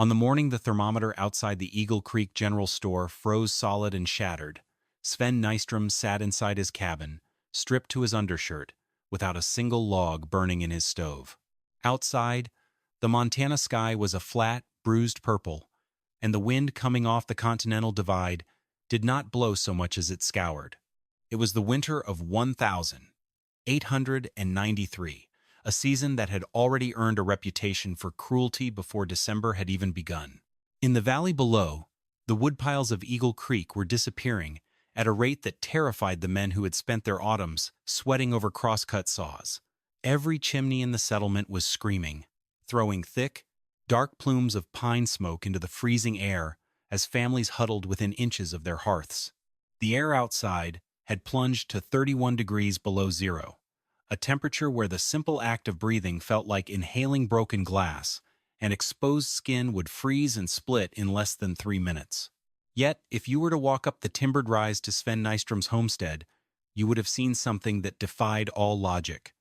On the morning the thermometer outside the Eagle Creek General Store froze solid and shattered, Sven Nystrom sat inside his cabin, stripped to his undershirt, without a single log burning in his stove. Outside, the Montana sky was a flat, bruised purple, and the wind coming off the Continental Divide did not blow so much as it scoured. It was the winter of 1893, a season that had already earned a reputation for cruelty before December had even begun. In the valley below, the woodpiles of Eagle Creek were disappearing at a rate that terrified the men who had spent their autumns sweating over crosscut saws. Every chimney in the settlement was screaming, throwing thick, dark plumes of pine smoke into the freezing air as families huddled within inches of their hearths. The air outside had plunged to 31 degrees below zero, a temperature where the simple act of breathing felt like inhaling broken glass, and exposed skin would freeze and split in less than 3 minutes. Yet, if you were to walk up the timbered rise to Sven Nystrom's homestead, you would have seen something that defied all logic.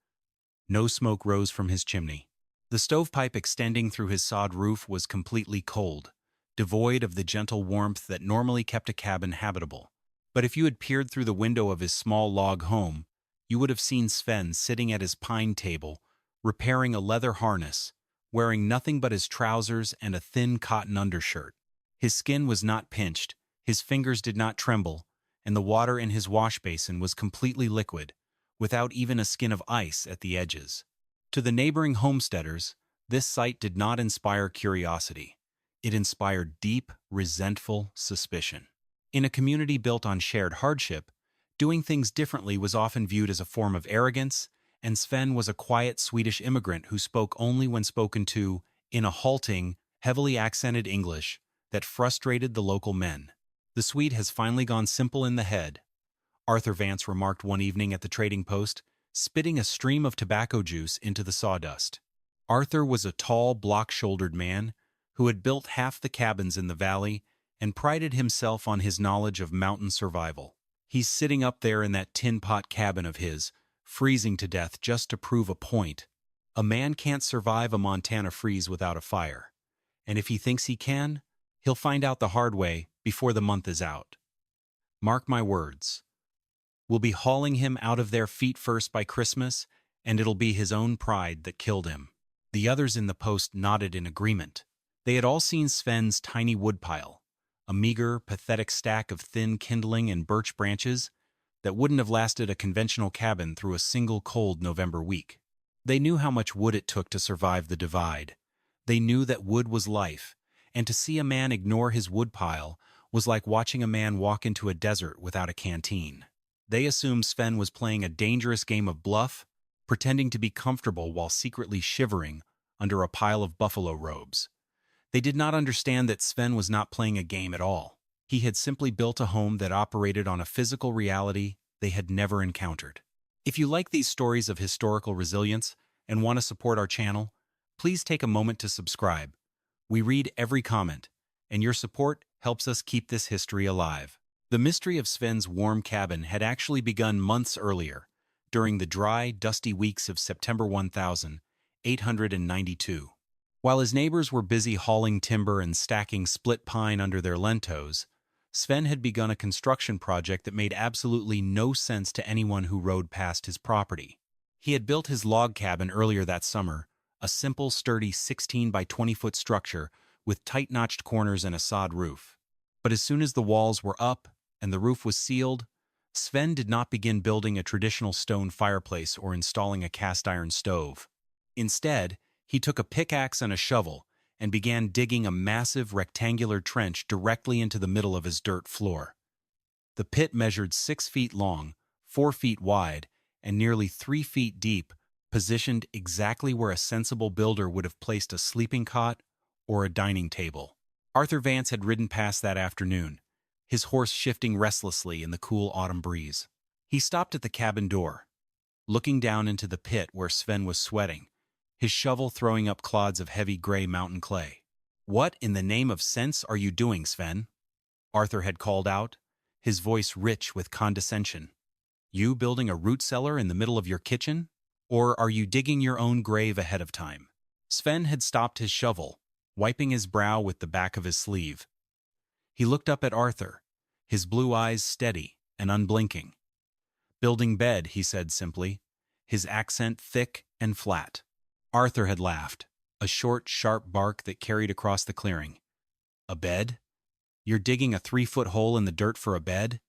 No smoke rose from his chimney. The stovepipe extending through his sod roof was completely cold, devoid of the gentle warmth that normally kept a cabin habitable. But if you had peered through the window of his small log home, you would have seen Sven sitting at his pine table, repairing a leather harness, wearing nothing but his trousers and a thin cotton undershirt. His skin was not pinched, his fingers did not tremble, and the water in his wash basin was completely liquid, without even a skin of ice at the edges. To the neighboring homesteaders, this sight did not inspire curiosity. It inspired deep, resentful suspicion. In a community built on shared hardship, doing things differently was often viewed as a form of arrogance, and Sven was a quiet Swedish immigrant who spoke only when spoken to in a halting, heavily accented English that frustrated the local men. "The Swede has finally gone simple in the head," Arthur Vance remarked one evening at the trading post, spitting a stream of tobacco juice into the sawdust. Arthur was a tall, block-shouldered man who had built half the cabins in the valley and prided himself on his knowledge of mountain survival. "He's sitting up there in that tin pot cabin of his, freezing to death just to prove a point. A man can't survive a Montana freeze without a fire. And if he thinks he can, he'll find out the hard way before the month is out. Mark my words. We'll be hauling him out of there feet first by Christmas, and it'll be his own pride that killed him." The others in the post nodded in agreement. They had all seen Sven's tiny woodpile, a meager, pathetic stack of thin kindling and birch branches that wouldn't have lasted a conventional cabin through a single cold November week. They knew how much wood it took to survive the divide. They knew that wood was life, and to see a man ignore his woodpile was like watching a man walk into a desert without a canteen. They assumed Sven was playing a dangerous game of bluff, pretending to be comfortable while secretly shivering under a pile of buffalo robes. They did not understand that Sven was not playing a game at all. He had simply built a home that operated on a physical reality they had never encountered. If you like these stories of historical resilience and want to support our channel, please take a moment to subscribe. We read every comment, and your support helps us keep this history alive. The mystery of Sven's warm cabin had actually begun months earlier, during the dry, dusty weeks of September 1892. While his neighbors were busy hauling timber and stacking split pine under their lentos, Sven had begun a construction project that made absolutely no sense to anyone who rode past his property. He had built his log cabin earlier that summer, a simple, sturdy 16 by 20-foot structure with tight-notched corners and a sod roof. But as soon as the walls were up and the roof was sealed, Sven did not begin building a traditional stone fireplace or installing a cast-iron stove. Instead, he took a pickaxe and a shovel and began digging a massive rectangular trench directly into the middle of his dirt floor. The pit measured 6 feet long, 4 feet wide, and nearly 3 feet deep, positioned exactly where a sensible builder would have placed a sleeping cot or a dining table. Arthur Vance had ridden past that afternoon, his horse shifting restlessly in the cool autumn breeze. He stopped at the cabin door, looking down into the pit where Sven was sweating, his shovel throwing up clods of heavy gray mountain clay. "What in the name of sense are you doing, Sven?" Arthur had called out, his voice rich with condescension. "You building a root cellar in the middle of your kitchen? Or are you digging your own grave ahead of time?" Sven had stopped his shovel, wiping his brow with the back of his sleeve. He looked up at Arthur, his blue eyes steady and unblinking. "Building bed," he said simply, his accent thick and flat. Arthur had laughed, a short, sharp bark that carried across the clearing. "A bed? You're digging a 3-foot hole in the dirt for a bed?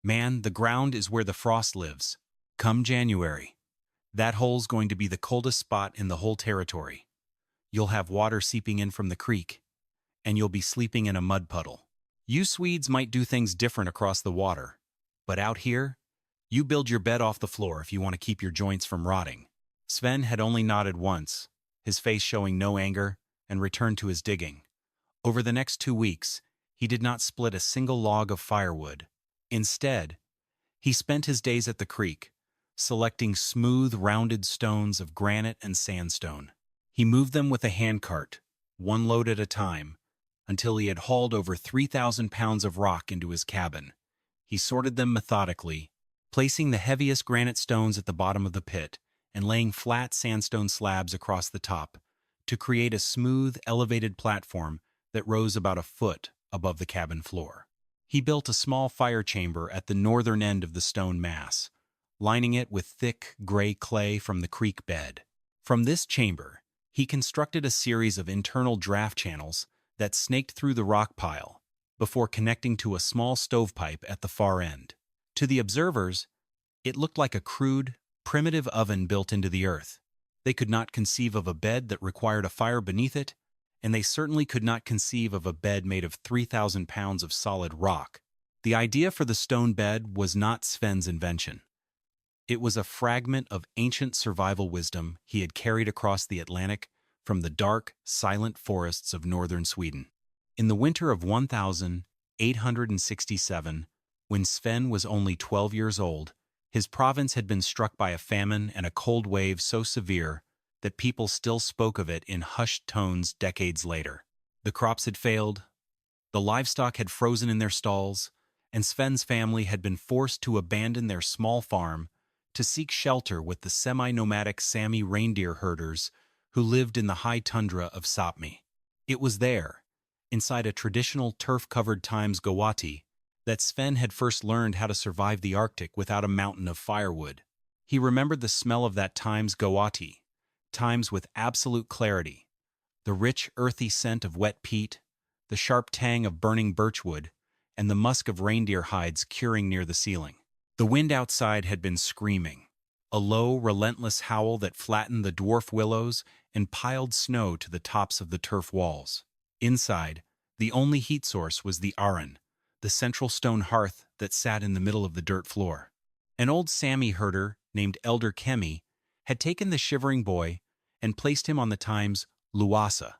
Man, the ground is where the frost lives. Come January, that hole's going to be the coldest spot in the whole territory. You'll have water seeping in from the creek, and you'll be sleeping in a mud puddle. You Swedes might do things different across the water, but out here, you build your bed off the floor if you want to keep your joints from rotting." Sven had only nodded once, his face showing no anger, and returned to his digging. Over the next 2 weeks, he did not split a single log of firewood. Instead, he spent his days at the creek, selecting smooth, rounded stones of granite and sandstone. He moved them with a handcart, one load at a time, until he had hauled over 3,000 pounds of rock into his cabin. He sorted them methodically, placing the heaviest granite stones at the bottom of the pit and laying flat sandstone slabs across the top to create a smooth, elevated platform that rose about a foot above the cabin floor. He built a small fire chamber at the northern end of the stone mass, lining it with thick, gray clay from the creek bed. From this chamber, he constructed a series of internal draft channels that snaked through the rock pile before connecting to a small stovepipe at the far end. To the observers, it looked like a crude, primitive oven built into the earth. They could not conceive of a bed that required a fire beneath it, and they certainly could not conceive of a bed made of 3,000 pounds of solid rock. The idea for the stone bed was not Sven's invention. It was a fragment of ancient survival wisdom he had carried across the Atlantic from the dark, silent forests of northern Sweden. In the winter of 1867, when Sven was only 12 years old, his province had been struck by a famine and a cold wave so severe that people still spoke of it in hushed tones decades later. The crops had failed, the livestock had frozen in their stalls, and Sven's family had been forced to abandon their small farm to seek shelter with the semi-nomadic Sami reindeer herders who lived in the high tundra of Sapmi. It was there, inside a traditional turf-covered Times Gawati, that Sven had first learned how to survive the Arctic without a mountain of firewood. He remembered the smell of that Times Gawati, times with absolute clarity, the rich, earthy scent of wet peat, the sharp tang of burning birchwood, and the musk of reindeer hides curing near the ceiling. The wind outside had been screaming, a low, relentless howl that flattened the dwarf willows and piled snow to the tops of the turf walls. Inside, the only heat source was the aron, the central stone hearth that sat in the middle of the dirt floor. An old Sami herder named Elder Kemi had taken the shivering boy and placed him on the Times Luwasa,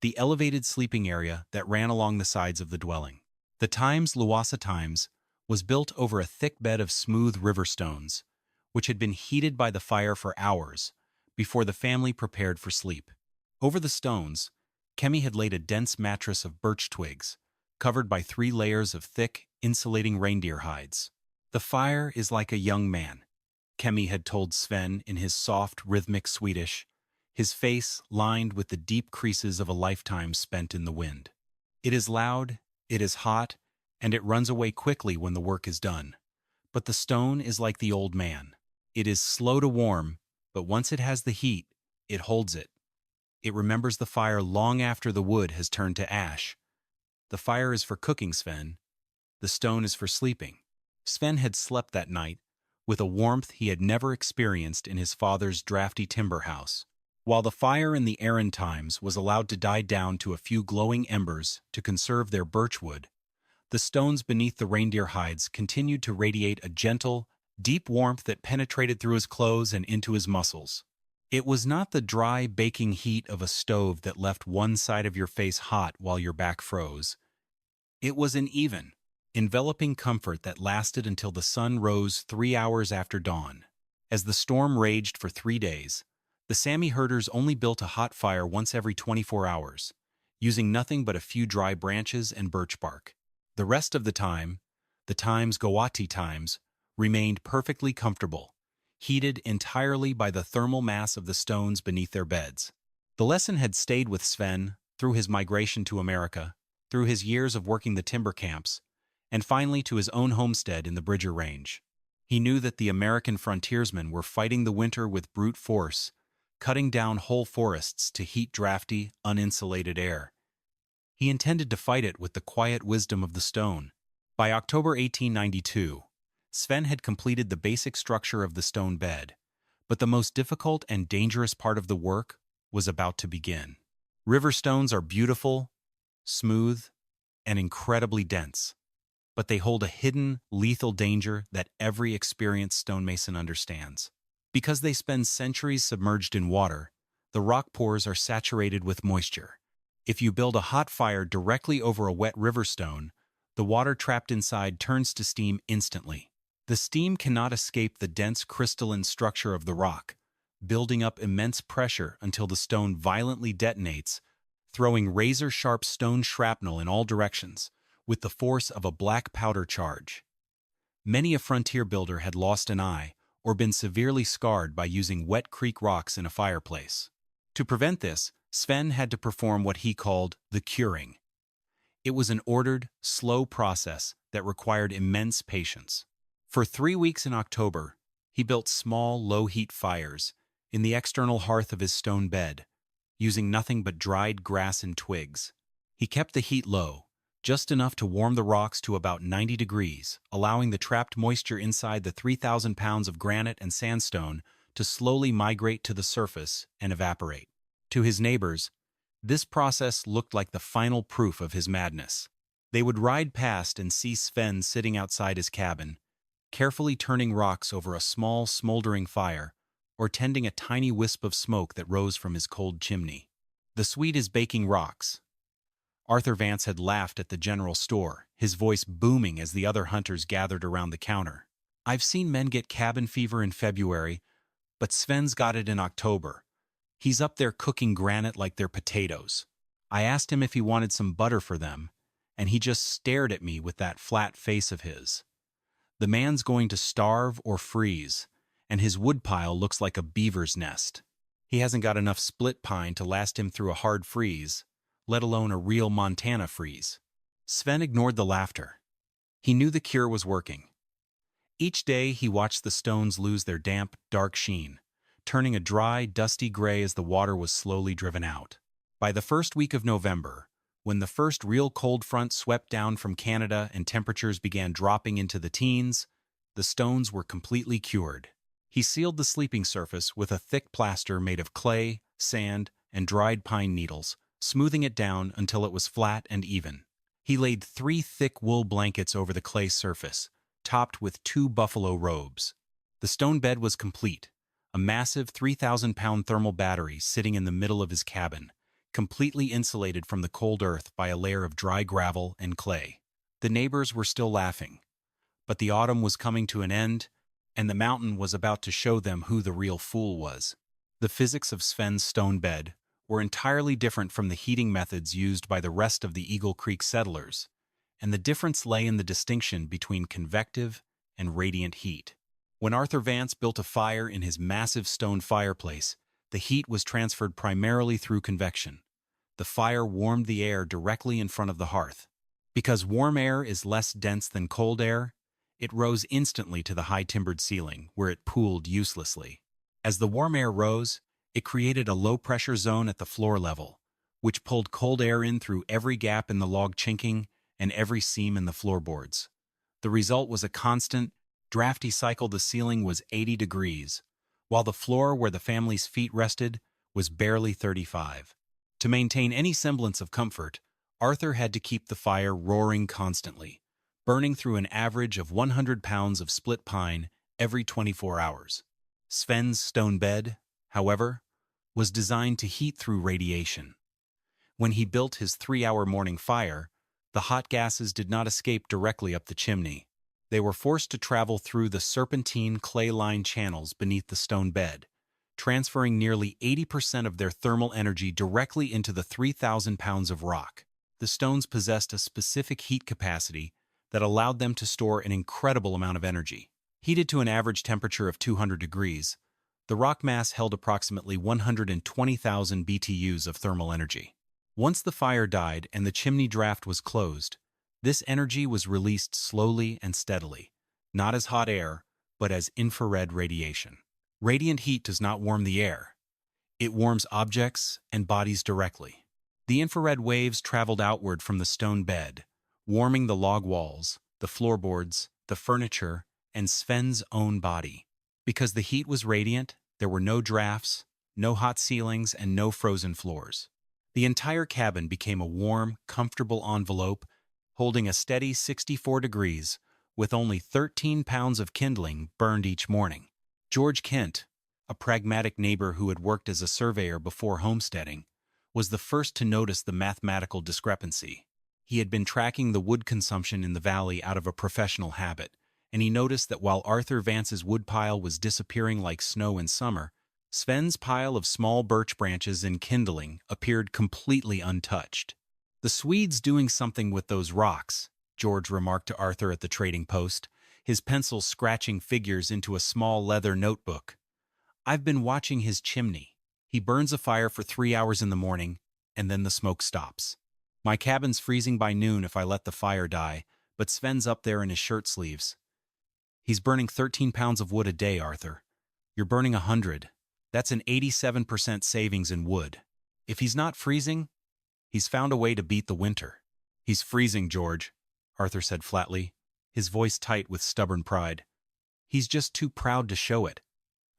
the elevated sleeping area that ran along the sides of the dwelling. The Times Luwasa Times was built over a thick bed of smooth river stones, which had been heated by the fire for hours before the family prepared for sleep. Over the stones, Kemi had laid a dense mattress of birch twigs, covered by 3 layers of thick, insulating reindeer hides. "The fire is like a young man," Kemi had told Sven in his soft, rhythmic Swedish, his face lined with the deep creases of a lifetime spent in the wind. "It is loud, it is hot, and it runs away quickly when the work is done. But the stone is like the old man. It is slow to warm, but once it has the heat, it holds it. It remembers the fire long after the wood has turned to ash. The fire is for cooking, Sven. The stone is for sleeping." Sven had slept that night with a warmth he had never experienced in his father's drafty timber house. While the fire in the Aran Times was allowed to die down to a few glowing embers to conserve their birchwood, the stones beneath the reindeer hides continued to radiate a gentle, deep warmth that penetrated through his clothes and into his muscles. It was not the dry, baking heat of a stove that left one side of your face hot while your back froze. It was an even, enveloping comfort that lasted until the sun rose 3 hours after dawn. As the storm raged for 3 days, the Sami herders only built a hot fire once every 24 hours, using nothing but a few dry branches and birch bark. The rest of the time, the Times Gawati Times remained perfectly comfortable, heated entirely by the thermal mass of the stones beneath their beds. The lesson had stayed with Sven through his migration to America, through his years of working the timber camps, and finally to his own homestead in the Bridger Range. He knew that the American frontiersmen were fighting the winter with brute force, cutting down whole forests to heat drafty, uninsulated air. He intended to fight it with the quiet wisdom of the stone. By October 1892, Sven had completed the basic structure of the stone bed, but the most difficult and dangerous part of the work was about to begin. River stones are beautiful, smooth, and incredibly dense, but they hold a hidden, lethal danger that every experienced stonemason understands. Because they spend centuries submerged in water, the rock pores are saturated with moisture. If you build a hot fire directly over a wet river stone, the water trapped inside turns to steam instantly. The steam cannot escape the dense crystalline structure of the rock, building up immense pressure until the stone violently detonates, throwing razor-sharp stone shrapnel in all directions, with the force of a black powder charge. Many a frontier builder had lost an eye or been severely scarred by using wet creek rocks in a fireplace. To prevent this, Sven had to perform what he called the curing. It was an ordered, slow process that required immense patience. For 3 weeks in October, he built small, low-heat fires in the external hearth of his stone bed, using nothing but dried grass and twigs. He kept the heat low, just enough to warm the rocks to about 90 degrees, allowing the trapped moisture inside the 3,000 pounds of granite and sandstone to slowly migrate to the surface and evaporate. To his neighbors, this process looked like the final proof of his madness. They would ride past and see Sven sitting outside his cabin, carefully turning rocks over a small, smoldering fire, or tending a tiny wisp of smoke that rose from his cold chimney. The Swede is baking rocks. Arthur Vance had laughed at the general store, his voice booming as the other hunters gathered around the counter. I've seen men get cabin fever in February, but Sven's got it in October. He's up there cooking granite like they're potatoes. I asked him if he wanted some butter for them, and he just stared at me with that flat face of his. The man's going to starve or freeze, and his woodpile looks like a beaver's nest. He hasn't got enough split pine to last him through a hard freeze, let alone a real Montana freeze. Sven ignored the laughter. He knew the cure was working. Each day he watched the stones lose their damp, dark sheen, turning a dry, dusty gray as the water was slowly driven out. By the first week of November, when the first real cold front swept down from Canada and temperatures began dropping into the teens, the stones were completely cured. He sealed the sleeping surface with a thick plaster made of clay, sand, and dried pine needles, smoothing it down until it was flat and even. He laid 3 thick wool blankets over the clay surface, topped with 2 buffalo robes. The stone bed was complete, a massive 3,000-pound thermal battery sitting in the middle of his cabin, completely insulated from the cold earth by a layer of dry gravel and clay. The neighbors were still laughing, but the autumn was coming to an end, and the mountain was about to show them who the real fool was. The physics of Sven's stone bed were entirely different from the heating methods used by the rest of the Eagle Creek settlers, and the difference lay in the distinction between convective and radiant heat. When Arthur Vance built a fire in his massive stone fireplace, the heat was transferred primarily through convection. The fire warmed the air directly in front of the hearth. Because warm air is less dense than cold air, it rose instantly to the high-timbered ceiling, where it pooled uselessly. As the warm air rose, it created a low-pressure zone at the floor level, which pulled cold air in through every gap in the log chinking and every seam in the floorboards. The result was a constant, drafty cycle. The ceiling was 80 degrees, while the floor where the family's feet rested was barely 35. To maintain any semblance of comfort, Arthur had to keep the fire roaring constantly, burning through an average of 100 pounds of split pine every 24 hours. Sven's stone bed, however, was designed to heat through radiation. When he built his 3-hour morning fire, the hot gases did not escape directly up the chimney. They were forced to travel through the serpentine clay-lined channels beneath the stone bed, transferring nearly 80% of their thermal energy directly into the 3,000 pounds of rock. The stones possessed a specific heat capacity that allowed them to store an incredible amount of energy. Heated to an average temperature of 200 degrees, the rock mass held approximately 120,000 BTUs of thermal energy. Once the fire died and the chimney draft was closed, this energy was released slowly and steadily, not as hot air, but as infrared radiation. Radiant heat does not warm the air. It warms objects and bodies directly. The infrared waves traveled outward from the stone bed, warming the log walls, the floorboards, the furniture, and Sven's own body. Because the heat was radiant, there were no drafts, no hot ceilings, and no frozen floors. The entire cabin became a warm, comfortable envelope holding a steady 64 degrees with only 13 pounds of kindling burned each morning. George Kent, a pragmatic neighbor who had worked as a surveyor before homesteading, was the first to notice the mathematical discrepancy. He had been tracking the wood consumption in the valley out of a professional habit, and he noticed that while Arthur Vance's woodpile was disappearing like snow in summer, Sven's pile of small birch branches and kindling appeared completely untouched. "The Swede's doing something with those rocks," George remarked to Arthur at the trading post, his pencil scratching figures into a small leather notebook. "I've been watching his chimney. He burns a fire for 3 hours in the morning, and then the smoke stops. My cabin's freezing by noon if I let the fire die, but Sven's up there in his shirt sleeves. He's burning 13 pounds of wood a day, Arthur. You're burning 100. That's an 87% savings in wood. If he's not freezing, he's found a way to beat the winter." "He's freezing, George," Arthur said flatly, his voice tight with stubborn pride. "He's just too proud to show it.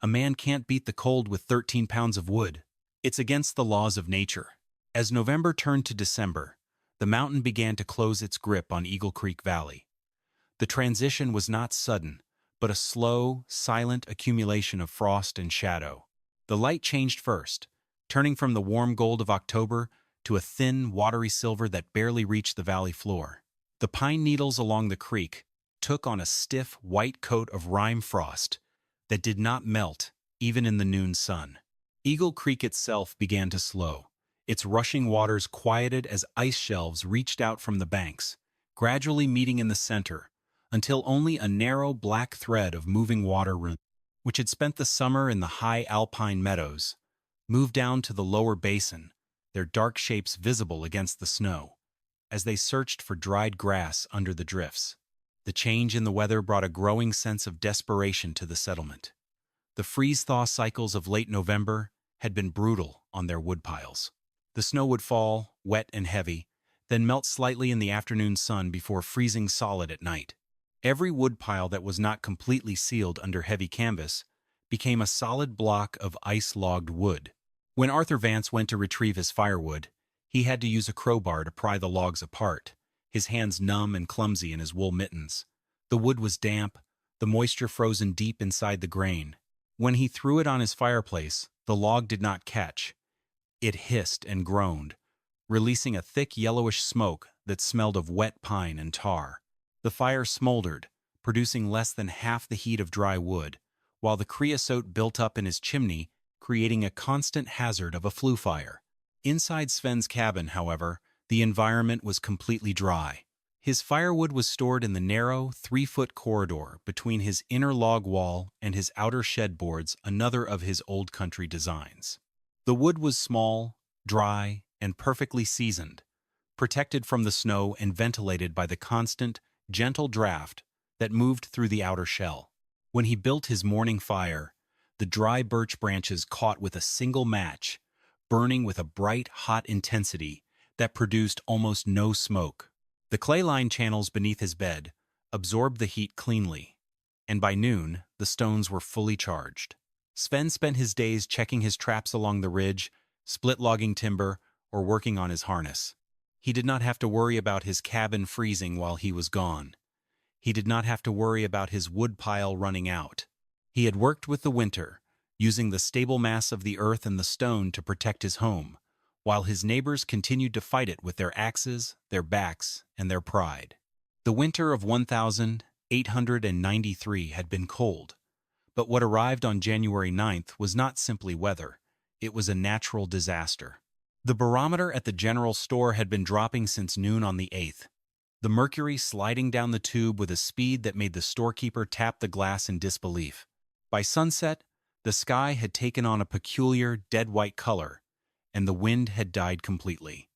A man can't beat the cold with 13 pounds of wood. It's against the laws of nature." As November turned to December, the mountain began to close its grip on Eagle Creek Valley. The transition was not sudden, but a slow, silent accumulation of frost and shadow. The light changed first, turning from the warm gold of October to a thin, watery silver that barely reached the valley floor. The pine needles along the creek took on a stiff, white coat of rime frost that did not melt even in the noon sun. Eagle Creek itself began to slow, its rushing waters quieted as ice shelves reached out from the banks, gradually meeting in the center, until only a narrow black thread of moving water, which had spent the summer in the high alpine meadows, moved down to the lower basin, their dark shapes visible against the snow, as they searched for dried grass under the drifts. The change in the weather brought a growing sense of desperation to the settlement. The freeze-thaw cycles of late November had been brutal on their woodpiles. The snow would fall, wet and heavy, then melt slightly in the afternoon sun before freezing solid at night. Every woodpile that was not completely sealed under heavy canvas became a solid block of ice-logged wood. When Arthur Vance went to retrieve his firewood, he had to use a crowbar to pry the logs apart, his hands numb and clumsy in his wool mittens. The wood was damp, the moisture frozen deep inside the grain. When he threw it on his fireplace, the log did not catch. It hissed and groaned, releasing a thick yellowish smoke that smelled of wet pine and tar. The fire smoldered, producing less than half the heat of dry wood, while the creosote built up in his chimney, creating a constant hazard of a flue fire. Inside Sven's cabin, however, the environment was completely dry. His firewood was stored in the narrow, 3-foot corridor between his inner log wall and his outer shed boards, another of his old country designs. The wood was small, dry, and perfectly seasoned, protected from the snow and ventilated by the constant, gentle draft that moved through the outer shell. When he built his morning fire, the dry birch branches caught with a single match, burning with a bright, hot intensity that produced almost no smoke. The clay-lined channels beneath his bed absorbed the heat cleanly, and by noon, the stones were fully charged. Sven spent his days checking his traps along the ridge, split-logging timber, or working on his harness. He did not have to worry about his cabin freezing while he was gone. He did not have to worry about his woodpile running out. He had worked with the winter, using the stable mass of the earth and the stone to protect his home, while his neighbors continued to fight it with their axes, their backs, and their pride. The winter of 1893 had been cold, but what arrived on January 9th was not simply weather, it was a natural disaster. The barometer at the general store had been dropping since noon on the 8th, the mercury sliding down the tube with a speed that made the storekeeper tap the glass in disbelief. By sunset, the sky had taken on a peculiar, dead-white color, and the wind had died completely.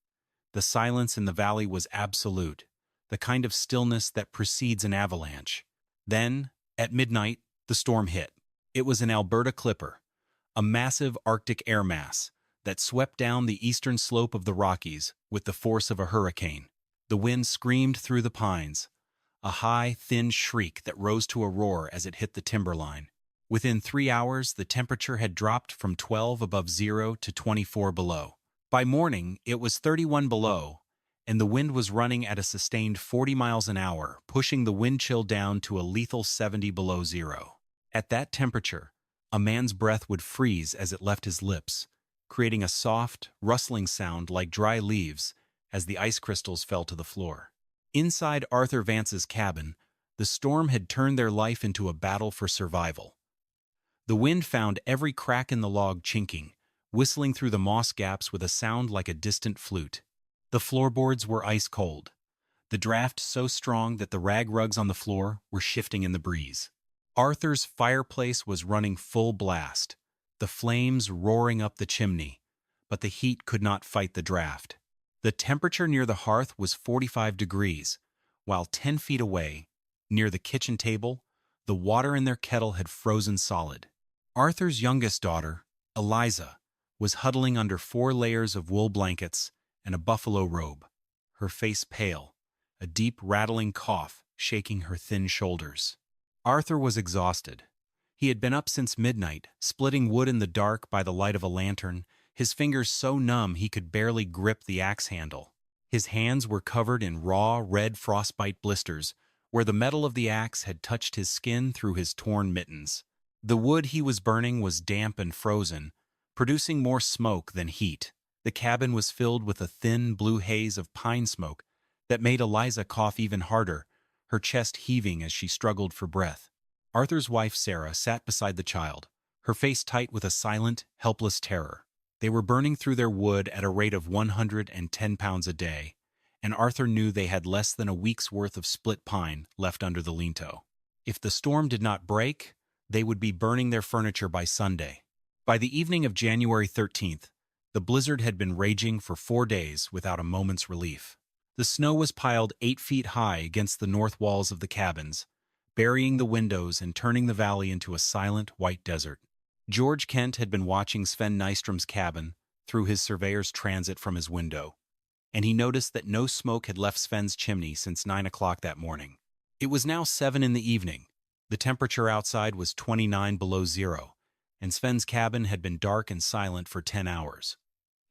The silence in the valley was absolute, the kind of stillness that precedes an avalanche. Then, at midnight, the storm hit. It was an Alberta Clipper, a massive Arctic air mass that swept down the eastern slope of the Rockies with the force of a hurricane. The wind screamed through the pines, a high, thin shriek that rose to a roar as it hit the timberline. Within 3 hours, the temperature had dropped from 12 above zero to 24 below. By morning, it was 31 below, and the wind was running at a sustained 40 miles an hour, pushing the wind chill down to a lethal 70 below zero. At that temperature, a man's breath would freeze as it left his lips, creating a soft, rustling sound like dry leaves as the ice crystals fell to the floor. Inside Arthur Vance's cabin, the storm had turned their life into a battle for survival. The wind found every crack in the log chinking, whistling through the moss gaps with a sound like a distant flute. The floorboards were ice cold, the draft so strong that the rag rugs on the floor were shifting in the breeze. Arthur's fireplace was running full blast, the flames roaring up the chimney, but the heat could not fight the draft. The temperature near the hearth was 45 degrees, while 10 feet away, near the kitchen table, the water in their kettle had frozen solid. Arthur's youngest daughter, Eliza, was huddling under 4 layers of wool blankets and a buffalo robe, her face pale, a deep rattling cough shaking her thin shoulders. Arthur was exhausted. He had been up since midnight, splitting wood in the dark by the light of a lantern, his fingers so numb he could barely grip the axe handle. His hands were covered in raw, red frostbite blisters, where the metal of the axe had touched his skin through his torn mittens. The wood he was burning was damp and frozen, producing more smoke than heat. The cabin was filled with a thin, blue haze of pine smoke that made Eliza cough even harder, her chest heaving as she struggled for breath. Arthur's wife, Sarah, sat beside the child, her face tight with a silent, helpless terror. They were burning through their wood at a rate of 110 pounds a day, and Arthur knew they had less than a week's worth of split pine left under the lintel. If the storm did not break, they would be burning their furniture by Sunday. By the evening of January 13th, the blizzard had been raging for 4 days without a moment's relief. The snow was piled 8 feet high against the north walls of the cabins, burying the windows and turning the valley into a silent, white desert. George Kent had been watching Sven Nystrom's cabin through his surveyor's transit from his window, and he noticed that no smoke had left Sven's chimney since 9 o'clock that morning. It was now 7 in the evening. The temperature outside was 29 below zero, and Sven's cabin had been dark and silent for 10 hours.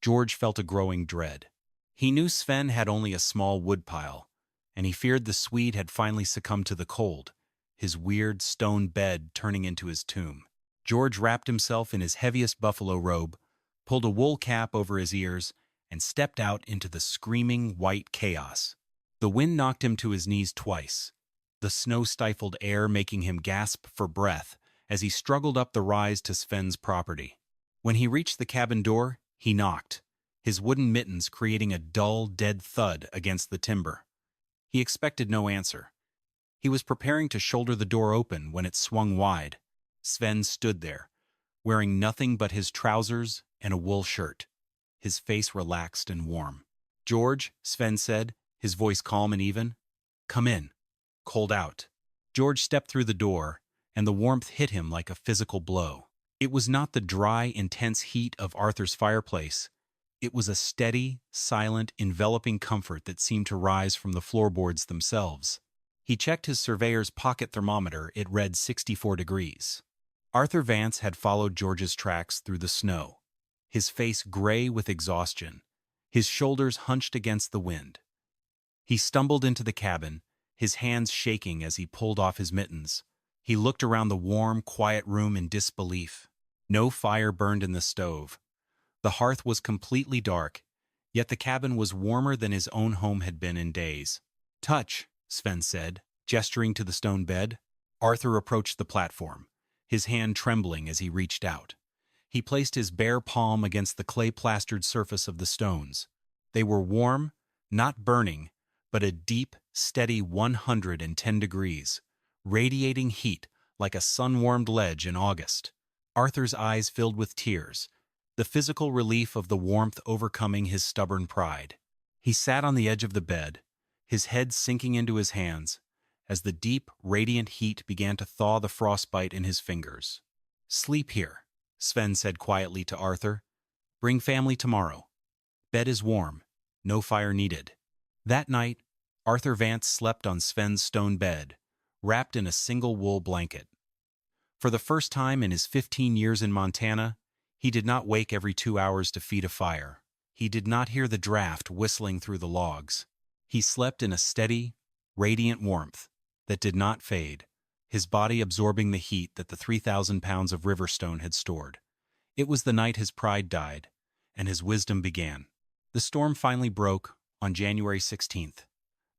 George felt a growing dread. He knew Sven had only a small woodpile, and he feared the Swede had finally succumbed to the cold, his weird stone bed turning into his tomb. George wrapped himself in his heaviest buffalo robe, pulled a wool cap over his ears, and stepped out into the screaming white chaos. The wind knocked him to his knees twice, the snow-stifled air making him gasp for breath as he struggled up the rise to Sven's property. When he reached the cabin door, he knocked, his wooden mittens creating a dull, dead thud against the timber. He expected no answer. He was preparing to shoulder the door open when it swung wide. Sven stood there, wearing nothing but his trousers and a wool shirt, his face relaxed and warm. "George," Sven said, his voice calm and even. "Come in." Cold out. George stepped through the door, and the warmth hit him like a physical blow. It was not the dry, intense heat of Arthur's fireplace. It was a steady, silent, enveloping comfort that seemed to rise from the floorboards themselves. He checked his surveyor's pocket thermometer. It read 64 degrees. Arthur Vance had followed George's tracks through the snow, his face gray with exhaustion, his shoulders hunched against the wind. He stumbled into the cabin, his hands shaking as he pulled off his mittens. He looked around the warm, quiet room in disbelief. No fire burned in the stove. The hearth was completely dark, yet the cabin was warmer than his own home had been in days. "Touch," Sven said, gesturing to the stone bed. Arthur approached the platform, his hand trembling as he reached out. He placed his bare palm against the clay-plastered surface of the stones. They were warm, not burning, but a deep, steady 110 degrees, radiating heat like a sun-warmed ledge in August. Arthur's eyes filled with tears, the physical relief of the warmth overcoming his stubborn pride. He sat on the edge of the bed, his head sinking into his hands, as the deep, radiant heat began to thaw the frostbite in his fingers. "Sleep here," Sven said quietly to Arthur. "Bring family tomorrow. Bed is warm, no fire needed." That night, Arthur Vance slept on Sven's stone bed, wrapped in a single wool blanket. For the first time in his 15 years in Montana, he did not wake every 2 hours to feed a fire. He did not hear the draft whistling through the logs. He slept in a steady, radiant warmth that did not fade, his body absorbing the heat that the 3,000 pounds of river stone had stored. It was the night his pride died, and his wisdom began. The storm finally broke on January 16th,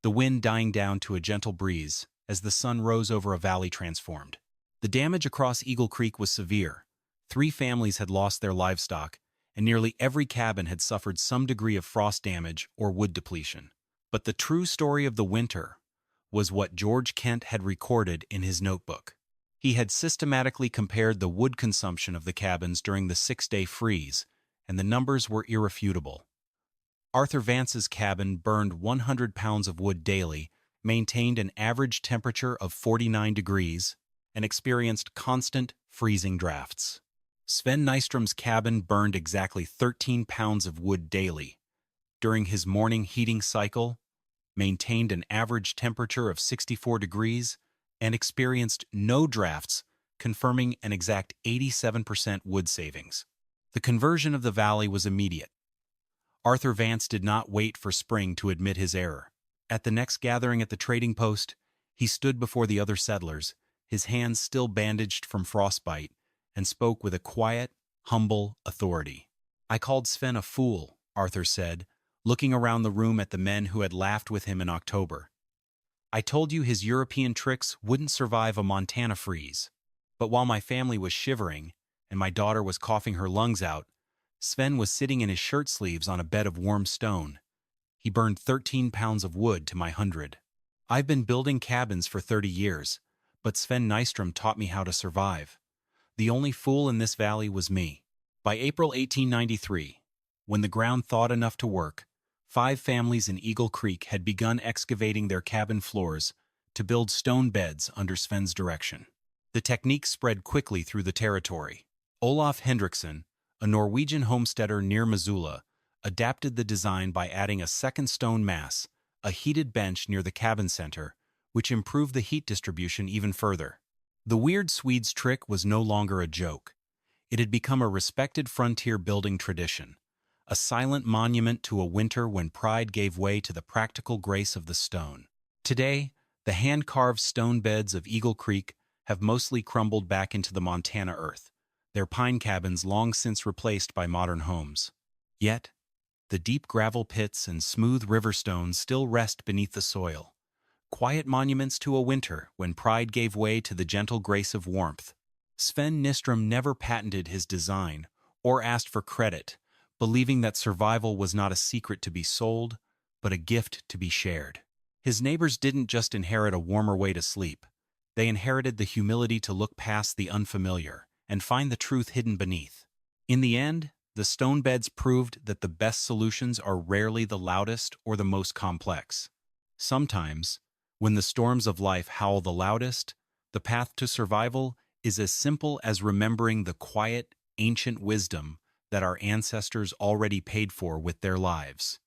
the wind dying down to a gentle breeze as the sun rose over a valley transformed. The damage across Eagle Creek was severe. 3 families had lost their livestock, and nearly every cabin had suffered some degree of frost damage or wood depletion. But the true story of the winter was what George Kent had recorded in his notebook. He had systematically compared the wood consumption of the cabins during the 6-day freeze, and the numbers were irrefutable. Arthur Vance's cabin burned 100 pounds of wood daily, maintained an average temperature of 49 degrees, and experienced constant freezing drafts. Sven Nystrom's cabin burned exactly 13 pounds of wood daily. During his morning heating cycle, maintained an average temperature of 64 degrees, and experienced no drafts, confirming an exact 87% wood savings. The conversion of the valley was immediate. Arthur Vance did not wait for spring to admit his error. At the next gathering at the trading post, he stood before the other settlers, his hands still bandaged from frostbite, and spoke with a quiet, humble authority. "I called Sven a fool," Arthur said, looking around the room at the men who had laughed with him in October. "I told you his European tricks wouldn't survive a Montana freeze. But while my family was shivering, and my daughter was coughing her lungs out, Sven was sitting in his shirt sleeves on a bed of warm stone. He burned 13 pounds of wood to my 100. I've been building cabins for 30 years, but Sven Nystrom taught me how to survive. The only fool in this valley was me." By April 1893, when the ground thawed enough to work, 5 families in Eagle Creek had begun excavating their cabin floors to build stone beds under Sven's direction. The technique spread quickly through the territory. Olaf Hendrickson, a Norwegian homesteader near Missoula, adapted the design by adding a second stone mass, a heated bench near the cabin center, which improved the heat distribution even further. The weird Swede's trick was no longer a joke. It had become a respected frontier building tradition, a silent monument to a winter when pride gave way to the practical grace of the stone. Today, the hand-carved stone beds of Eagle Creek have mostly crumbled back into the Montana earth, their pine cabins long since replaced by modern homes. Yet, the deep gravel pits and smooth river stones still rest beneath the soil, quiet monuments to a winter when pride gave way to the gentle grace of warmth. Sven Nystrom never patented his design or asked for credit, believing that survival was not a secret to be sold, but a gift to be shared. His neighbors didn't just inherit a warmer way to sleep. They inherited the humility to look past the unfamiliar and find the truth hidden beneath. In the end, the stone beds proved that the best solutions are rarely the loudest or the most complex. Sometimes, when the storms of life howl the loudest, the path to survival is as simple as remembering the quiet, ancient wisdom that our ancestors already paid for with their lives.